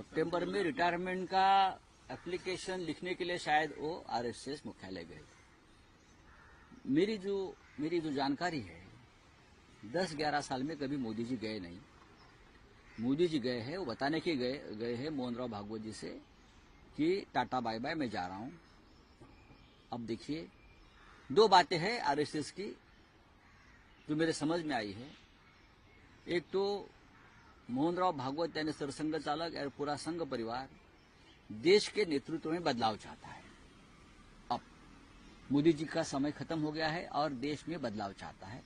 सितंबर में रिटायरमेंट का एप्लीकेशन लिखने के लिए शायद वो आरएसएस मुख्यालय गए थे। मेरी जो जानकारी है 10-11 साल में कभी मोदी जी गए नहीं। मोदी जी गए हैं वो बताने के गए हैं मोहन राव भागवत जी से कि टाटा बाय बाय मैं जा रहा हूं। अब देखिए दो बातें हैं आरएसएस की जो मेरे समझ में आई है। एक तो मोहन राव भागवत यानी सरसंघ चालक और पूरा संघ परिवार देश के नेतृत्व में बदलाव चाहता है। अब मोदी जी का समय खत्म हो गया है और देश में बदलाव चाहता है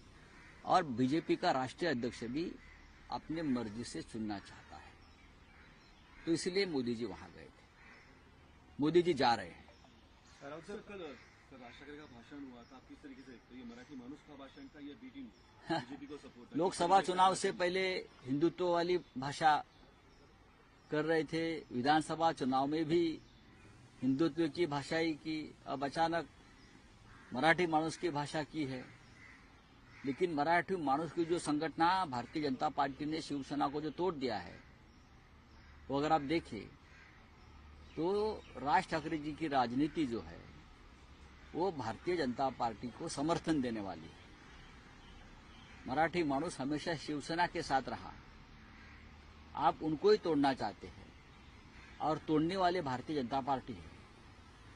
और बीजेपी का राष्ट्रीय अध्यक्ष भी अपने मर्जी से चुनना चाहता है। तो इसलिए मोदी जी वहां गए थे। मोदी जी जा रहे हैं। राउत सर कल राष्ट्रपति का भाषण हुआ था, आप किस तरीके से तो ये मराठी मानुस का भाषण था या बीजेपी को सपोर्ट? लोकसभा चुनाव से पहले हिंदुत्व वाली भाषा कर रहे थे, विधानसभा चुनाव में भी हिंदुत्व की भाषा ही की, अब अचानक मराठी मानुस की भाषा की है। लेकिन मराठी मानुस की जो संगठना भारतीय जनता पार्टी ने शिवसेना को जो तोड़ दिया है वो अगर आप देखें तो राज ठाकरे जी की राजनीति जो है वो भारतीय जनता पार्टी को समर्थन देने वाली है। मराठी मानुस हमेशा शिवसेना के साथ रहा, आप उनको ही तोड़ना चाहते हैं और तोड़ने वाले भारतीय जनता पार्टी है।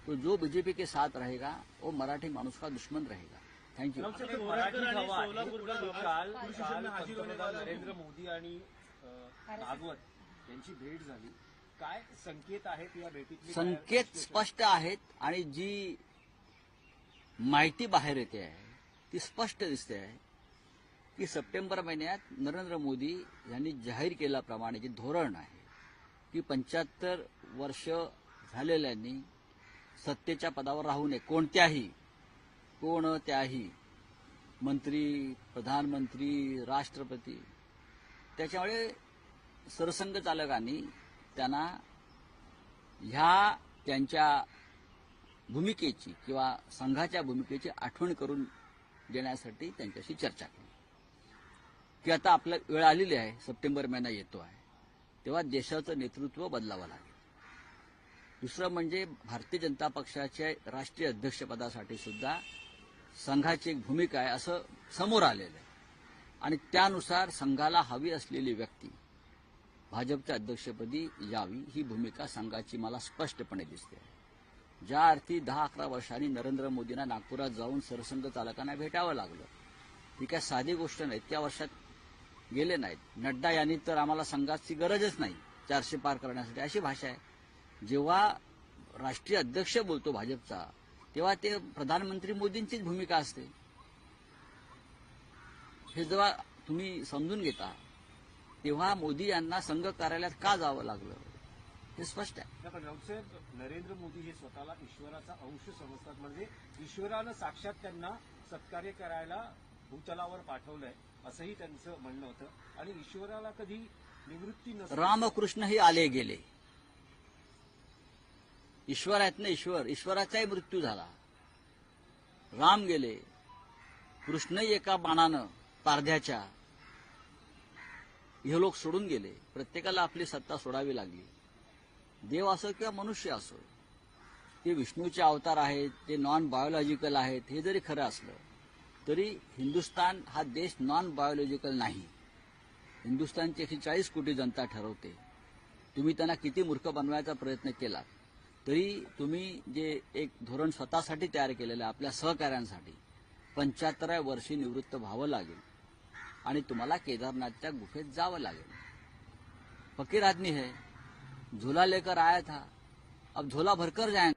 तो जो बीजेपी के साथ रहेगा वो मराठी मानुस का दुश्मन रहेगा। थँक्यू। नरेंद्र मोदी आणि भागवत यांची भेट झाली, काय संकेत आहेत या भेटीत? संकेत स्पष्ट आहेत आणि जी माहिती बाहेर येते आहे ती स्पष्ट दिसते आहे की सप्टेंबर महिन्यात नरेंद्र मोदी यांनी जाहीर केल्याप्रमाणे जे धोरण आहे की 75 वर्ष झालेल्यांनी सत्तेच्या पदावर राहू नये, कोणत्याही मंत्री, प्रधानमंत्री, राष्ट्रपती। त्याच्यामुळे सरसंघ चालकांनी त्यांना ह्या त्यांच्या भूमिकेची किंवा संघाच्या भूमिकेची आठवण करून देण्यासाठी त्यांच्याशी चर्चा केली की आता आपलं वेळ आलेली आहे, सप्टेंबर महिना येतो आहे, तेव्हा देशाचं नेतृत्व बदलावं लागेल। दुसरं म्हणजे भारतीय जनता पक्षाच्या राष्ट्रीय अध्यक्षपदासाठी सुद्धा संघाची एक भूमिका आहे असं समोर आलेलं आहे आणि त्यानुसार संघाला हवी असलेली व्यक्ती भाजपच्या अध्यक्षपदी यावी ही भूमिका संघाची मला स्पष्टपणे दिसते। ज्या अर्थी 10-11 वर्षांनी नरेंद्र मोदींना नागपुरात जाऊन सरसंघ चालकांना भेटावं लागलं, ही काय साधी गोष्ट नाही। त्या वर्षात गेले नाहीत। नड्डा यांनी तर आम्हाला संघाची गरजच नाही 400 पार करण्यासाठी अशी भाषा आहे। जेव्हा राष्ट्रीय अध्यक्ष बोलतो भाजपचा तेव्हा ते प्रधानमंत्री मोदींचीच भूमिका असते। हे जेव्हा तुम्ही समजून घेता तेव्हा मोदी यांना संघ कार्यालयात का जावं लागलं हे स्पष्ट आहे। पण राऊत साहेब, नरेंद्र मोदी हे स्वतःला ईश्वराचा अंश समजतात, म्हणजे ईश्वरानं साक्षात त्यांना सत्कार्य करायला भूतलावर पाठवलंय असंही त्यांचं म्हणणं होतं आणि ईश्वराला कधी निवृत्ती नसते। रामकृष्ण हे आले गेले, ईश्वर आहेत ना, ईश्वराचाही मृत्यू झाला, राम गेले, कृष्णही एका बाणानं पारध्याच्या हे लोक सोडून गेले। प्रत्येकाला आपली सत्ता सोडावी लागली, देव असो किंवा मनुष्य असो। ते विष्णूचे अवतार आहेत, ते नॉन बायोलॉजिकल आहेत, हे जरी खरं असलं तरी हिंदुस्थान हा देश नॉन बायोलॉजिकल नाही। हिंदुस्थानची 140 कोटी जनता ठरवते। तुम्ही त्यांना किती मूर्ख बनवायचा प्रयत्न केला तरी तुम्ही जे एक धोरण स्वतःसाठी तयार केलेलं आहे आपल्या सहकाऱ्यांसाठी 75व्या वर्षी निवृत्त व्हावं लागेल आणि तुम्हाला केदारनाथच्या गुफेत जावं लागेल। फकीर आदमी है, झोला लेकर आया था, अब झोला भरकर जाएंगे।